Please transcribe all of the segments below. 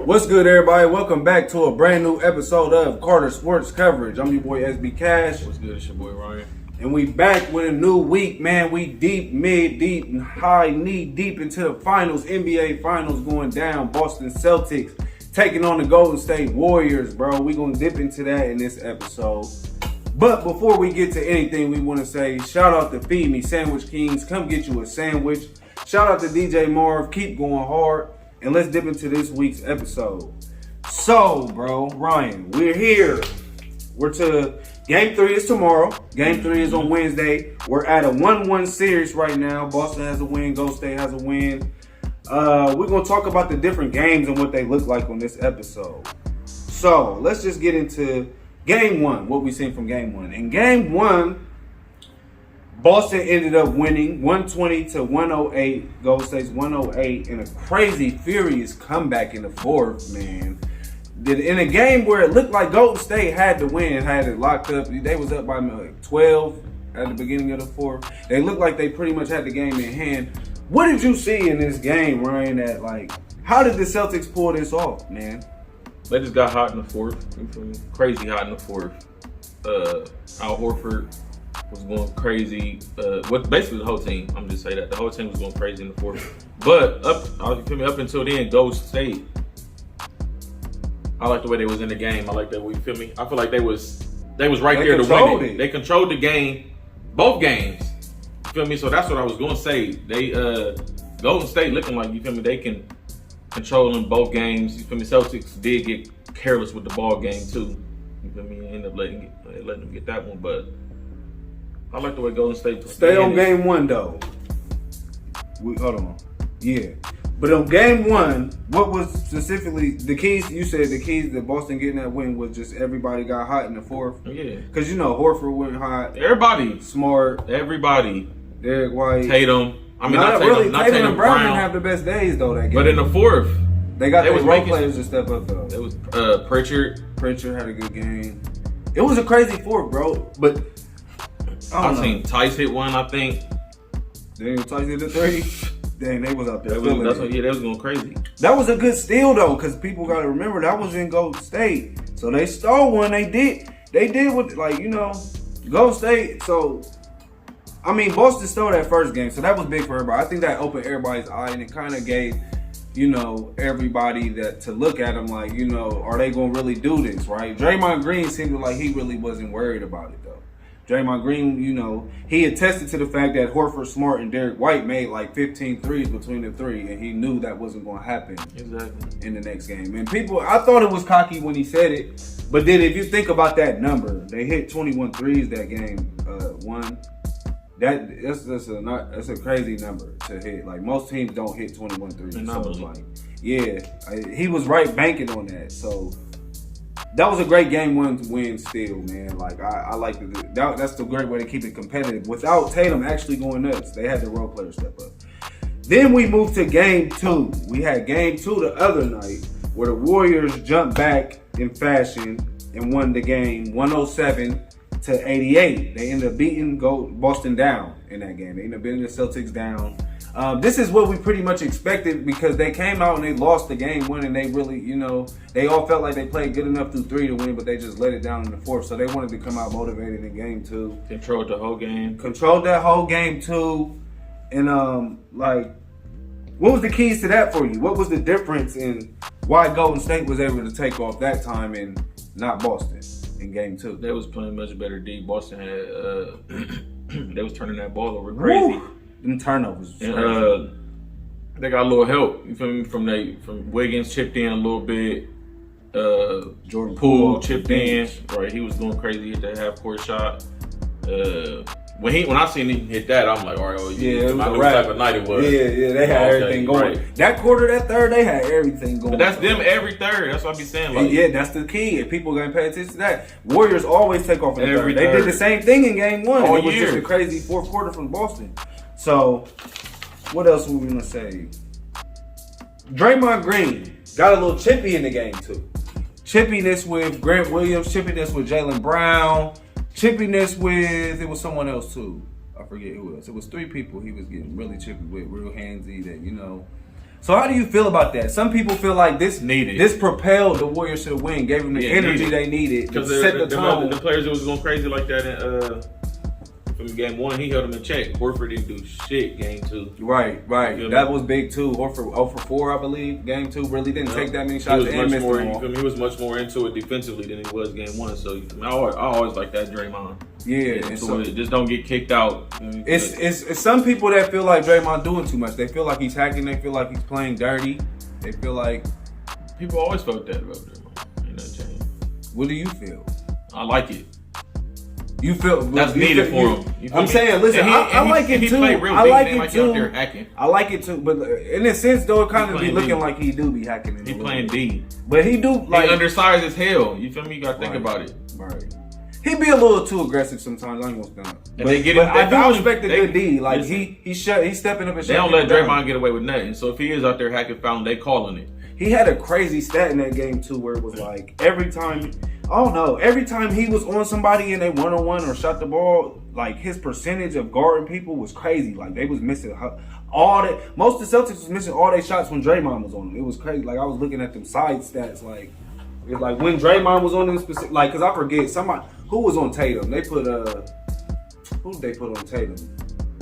What's good, everybody? Welcome back to a brand new episode of Carter Sports Coverage. I'm your boy SB Cash. What's good? It's your boy Ryan. And we back with a new week, man. We deep, mid, deep, and high, knee deep into the finals. NBA finals going down. Boston Celtics taking on the Golden State Warriors, bro. We gonna dip into that in this episode. But before we get to anything, we want to say shout out to Feed Me Sandwich Kings. Come get you a sandwich. Shout out to DJ Marv. Keep going hard. And let's dip into this week's episode. So, bro, Ryan, we're here. We're to Game 3 is tomorrow. Game 3 is on Wednesday. We're at a 1-1 series right now. Boston has a win. Golden State has a win. We're going to talk about the different games and what they look like on this episode. So, let's just get into Game 1, what we seen from Game 1. In Game 1, Boston ended up winning 120-108. Golden State's 108 in a crazy, furious comeback in the fourth, man. In a game where it looked like Golden State had to win, had it locked up. They was up by like 12 at the beginning of the fourth. They looked like they pretty much had the game in hand. What did you see in this game, Ryan, that like, how did the Celtics pull this off, man? They just got hot in the fourth. Crazy hot in the fourth. Al Horford was going crazy. Basically the whole team. I'm just saying that the whole team was going crazy in the fourth. But up until then, Golden State, I like the way they was in the game. I like that. I feel like they was right there to win it. They controlled the game, both games. You feel me? So that's what I was going to say. They Golden State looking like, you feel me, they can control in both games. You feel me? Celtics did get careless with the ball game too. You feel me? End up letting them get that one, but I like the way Golden State stay on Game 1 though. Hold on. Yeah. But on Game 1, what was specifically the keys? You said the keys that Boston getting that win was just everybody got hot in the fourth. Yeah. Because, you know, Horford went hot. Everybody. Smart. Everybody. Derek White. Tatum. I mean, not Tatum. Tatum and Brown didn't have the best days, though, that game. But in the fourth, they got their role players to step up, though. It was Pritchard. Pritchard had a good game. It was a crazy fourth, bro. But I seen Tice hit one, I think. Dang, Tice hit a three. Dang, they was up there. They was going crazy. That was a good steal though, because people got to remember that was in Golden State. So they stole one. They did with, like, you know, Golden State. So I mean, Boston stole that first game, so that was big for everybody. I think that opened everybody's eye, and it kind of gave, you know, everybody that to look at them like, you know, are they gonna really do this, right? Draymond Green seemed like he really wasn't worried about it though. Draymond Green, you know, he attested to the fact that Horford, Smart, and Derek White made like 15 threes between the three, and he knew that wasn't going to happen in the next game. And I thought it was cocky when he said it, but then if you think about that number, they hit 21 threes that game, one. That's a crazy number to hit. Like, most teams don't hit 21 threes. So it's like, yeah, he was right banking on that. So that was a great Game 1 win still, man. Like, I like that's the great way to keep it competitive. Without Tatum actually going nuts, they had the role players step up. Then we moved to Game 2. We had Game 2 the other night where the Warriors jumped back in fashion and won the game 107-88. They ended up beating Boston down in that game. They ended up beating the Celtics down. This is what we pretty much expected, because they came out and they lost the game 1, and they really, you know, they all felt like they played good enough through 3 to win, but they just let it down in the fourth. So they wanted to come out motivated in Game 2. Controlled the whole game. Controlled that whole game too. And like, what was the keys to that for you? What was the difference in why Golden State was able to take off that time and not Boston in Game 2? They was playing much better D. Boston had they was turning that ball over crazy. Woo! Them turnovers. And, they got a little help. You feel me? From Wiggins chipped in a little bit. Jordan Poole chipped in. Right, he was going crazy. Hit that half court shot. When I seen him hit that, I'm like, all right, I knew what type of night it was. Yeah, they had everything going. Right. That quarter, that third, they had everything going. But that's them every third. That's what I be saying. Like, yeah, that's the key. If people gonna pay attention to that, Warriors always take off in the third. They did the same thing in Game 1. It was just a crazy fourth quarter from Boston. So, what else were we gonna say? Draymond Green got a little chippy in the game too. Chippiness with Grant Williams, chippiness with Jaylen Brown, chippiness with, it was someone else too. I forget who else. It was 3 people he was getting really chippy with, real handsy that, you know. So how do you feel about that? Some people feel like this Needed. This propelled the Warriors to the win, gave them the energy they needed to set the tone. The players that was going crazy like that from game 1, he held them in check. Horford didn't do shit game 2. Right. That was big too. Horford 0 for 4, I believe. Game 2 really didn't take that many shots. He was much more into it defensively than he was game 1. So I always like that Draymond. Yeah, and so, just don't get kicked out. It's some people that feel like Draymond doing too much. They feel like he's hacking. They feel like he's playing dirty. They feel like people always felt that about Draymond. Ain't nothing changed. What do you feel? I like it. You feel that's needed for him. I'm saying, listen, I like it too. I like it too. I like it too, but in a sense, though, it kind of be looking like he do be hacking. He playing D, but he do like he undersized as hell. You feel me? You gotta think about it. Right. He be a little too aggressive sometimes. I ain't gonna stand up. But I do respect the good D. Like he's stepping up and they don't let Draymond get away with nothing. So if he is out there hacking foul, they calling it. He had a crazy stat in that game too, where it was like every time he was on somebody and they 1-on-1 or shot the ball, like his percentage of guarding people was crazy. Like they was missing most of the Celtics was missing all their shots when Draymond was on them. It was crazy. Like I was looking at them side stats, like it's like when Draymond was on them specific, like because I forget somebody who was on Tatum. They put who did they put on Tatum?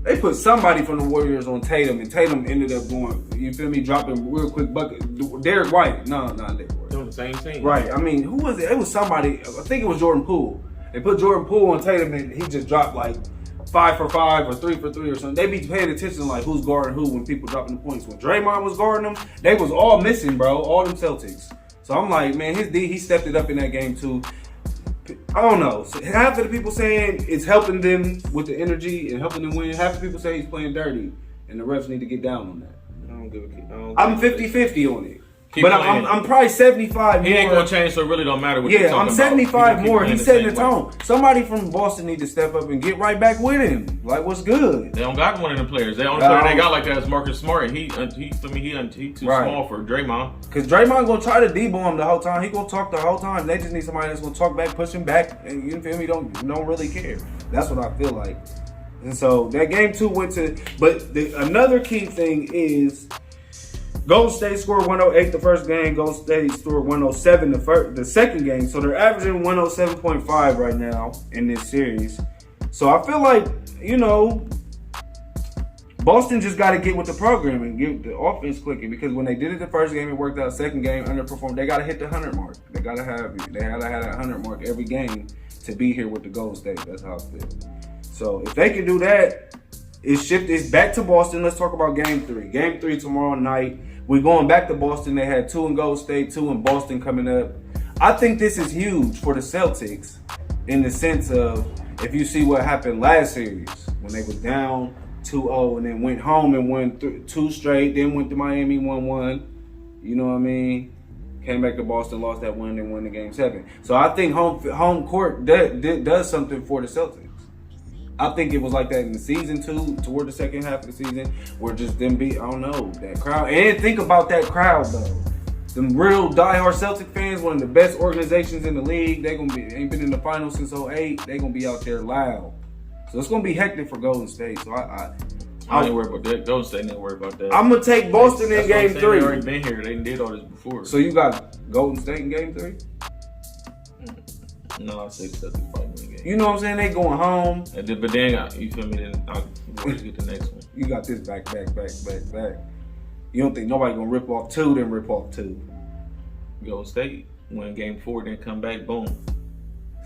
They put somebody from the Warriors on Tatum, and Tatum ended up going, you feel me, dropping real quick bucket. Derek White. No, not Derek White. Doing the same thing. Right. I mean, who was it? It was somebody. I think it was Jordan Poole. They put Jordan Poole on Tatum, and he just dropped like 5 for 5 or 3 for 3 or something. They be paying attention to like who's guarding who when people dropping the points. When Draymond was guarding them, they was all missing, bro. All them Celtics. So I'm like, man, his D, he stepped it up in that game too. I don't know. So half of the people saying it's helping them with the energy and helping them win. Half the people say he's playing dirty, and the refs need to get down on that. I don't give a. I'm 50-50 on it. But I'm probably 75 he more. Ain't gonna change, so it really don't matter what you're talking I'm 75 more. He's setting the tone. Somebody from Boston need to step up and get right back with him. Like, what's good? They don't got one of them players. The only player they got like that is Marcus Smart. He too small for Draymond. Because Draymond gonna try to debo him the whole time. He gonna talk the whole time. They just need somebody that's gonna talk back, push him back, and you feel me? Don't really care. That's what I feel like. And so that game 2 went to. But another key thing is. Golden State scored 108 the first game. Golden State scored 107 the second game. So they're averaging 107.5 right now in this series. So I feel like, Boston just got to get with the program and get the offense clicking, because when they did it the first game, it worked out. Second game, underperformed. They got to hit the 100 mark. They got to have that 100 mark every game to be here with the Golden State. That's how I feel. So if they can do that, it's back to Boston. Let's talk about Game 3. Game 3 tomorrow night. We're going back to Boston. They had 2 in Golden State, 2 in Boston coming up. I think this is huge for the Celtics in the sense of, if you see what happened last series when they were down 2-0 and then went home and won 2 straight, then went to Miami 1-1. You know what I mean? Came back to Boston, lost that one, and won the Game 7. So I think home court does something for the Celtics. I think it was like that in the season too, toward the second half of the season, where just them I don't know, that crowd. And think about that crowd though. Them real diehard Celtic fans, one of the best organizations in the league. They ain't been in the finals since 2008. They gonna be out there loud. So it's gonna be hectic for Golden State. So I ain't worried about that. Golden State ain't worried about that. I'm gonna take Boston in Game 3. They already been here. They did all this before. So you got Golden State in Game 3? No, I say the Celtics probably win the game. You know what I'm saying? They going home. But then, you feel me? Then I'll get the next one. You got this back. You don't think nobody gonna rip off 2, then rip off 2? Golden State win Game 4, then come back, boom.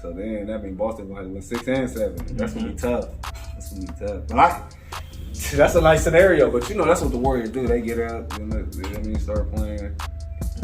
So then that means Boston gonna have to win 6 and 7. That's gonna be tough. But that's a nice scenario. But that's what the Warriors do. They get up and start playing.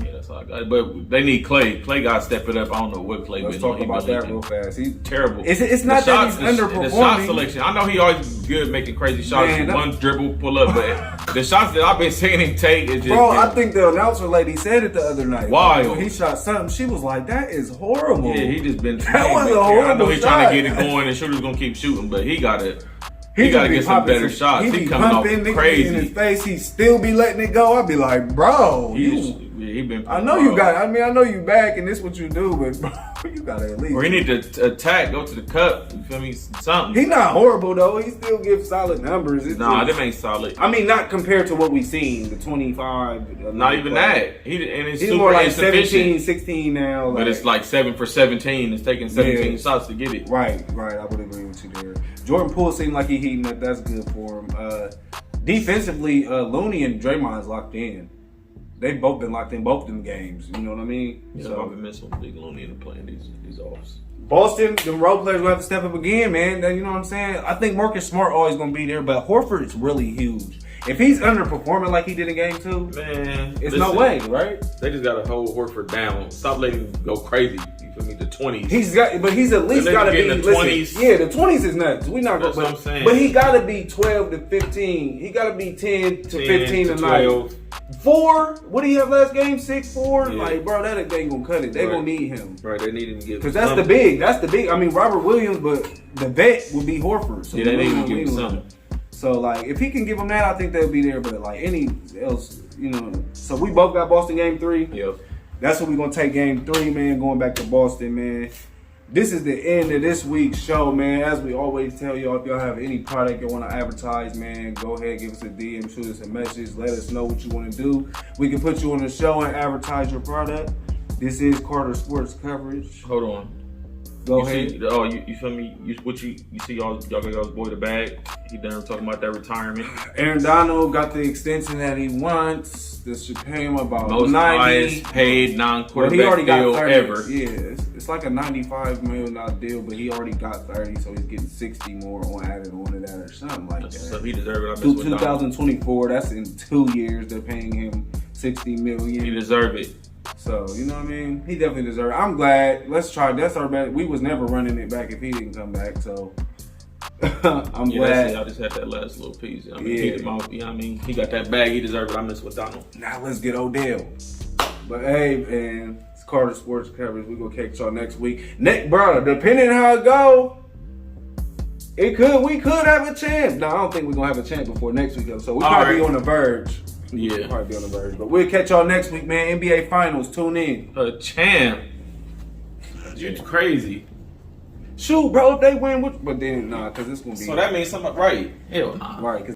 Yeah, that's all I got. But they need Clay. Clay got to step it up. I don't know what Clay. Let's talk about that real fast. He's terrible. It's not that he's underperforming. The shot selection. I know he always good making crazy shots. One dribble, pull up. But the shots that I've been seeing him take is just. Bro, I think the announcer lady said it the other night. Wild. He shot something. She was like, "That is horrible." Yeah, he just been. That was a horrible shot. I know he's trying to get it going, and shooters gonna keep shooting, but he got to. He got to get some better shots. He coming off crazy. In his face, he still be letting it go. I'd be like, bro. Yeah, he been. I know you got. I mean, I know you back, and this what you do, but bro, you gotta at least. Or he need to attack, go to the cup. You feel me? Something. He not horrible though. He still gives solid numbers. Them ain't solid. I mean, not compared to what we seen. The 25. Not even that. He's super more like insufficient. 17, 16 now. But it's like 7 for 17. It's taking 17 shots to get it. Right. I would agree with you there. Jordan Poole seemed like he heating up. That's good for him. Defensively, Looney and Draymond's locked in. They've both been locked in both them games. You know what I mean? Yeah, I've been missing Big Looney and playing these offs. Boston, the role players will have to step up again, man. You know what I'm saying? I think Marcus Smart always going to be there, but Horford's really huge. If he's underperforming like he did in game 2, man, it's no way, right? They just got to hold Horford down. Stop letting him go crazy. You feel me? The 20s. He's at least got to be the 20s. Yeah, the 20s is nuts. We not That's going. what I'm saying. But he got to be 12 to 15. He got to be 10 to 15 to tonight. 12. 4. What did he have last game? 6, 4. Yeah. Like, bro, that ain't gonna cut it. They gonna need him. Right, they need him to give. Because that's the big. That's the big. I mean, Robert Williams, but the vet would be Horford. So yeah, they need him to give him something. So, like, if he can give them that, I think they'll be there. But, like, any else, you know. So, we both got Boston game 3. Yep. That's what we're going to take game 3, man, going back to Boston, man. This is the end of this week's show, man. As we always tell y'all, if y'all have any product you want to advertise, man, go ahead, give us a DM, shoot us a message. Let us know what you want to do. We can put you on the show and advertise your product. This is Carter Sports Coverage. Hold on. Go ahead. You feel me? You see y'all got y'all's boy the bag. He done talking about that retirement. Aaron Donald got the extension that he wants. This should pay him about most 90. highest paid non-quarterback he already got deal 30. ever. Yeah, it's like a $95 million deal, but he already got 30, so he's getting 60 more on added on to that or something like that. So he deserves it. Through 2024, that's in 2 years. They're paying him $60 million. He deserve it. So, you know what I mean? He definitely deserves it. I'm glad. Let's try. That's our best. We was never running it back if he didn't come back, so I'm glad. I just had that last little piece. I mean, keep him out, you know what I mean? He got that bag. He deserved it. I miss with Donald. Now let's get Odell. But hey, man, it's Carter Sports Coverage. We gonna catch y'all next week. Bro, depending on how it go, we could have a chance. No, I don't think we're gonna have a chance before next week, so we probably be on the verge. Yeah. Probably be on the verge. But we'll catch y'all next week, man. NBA Finals. Tune in. A champ. You're crazy. Shoot, bro, if they win, but then, nah, because it's going to be. So that means something, right? Hell nah. Right,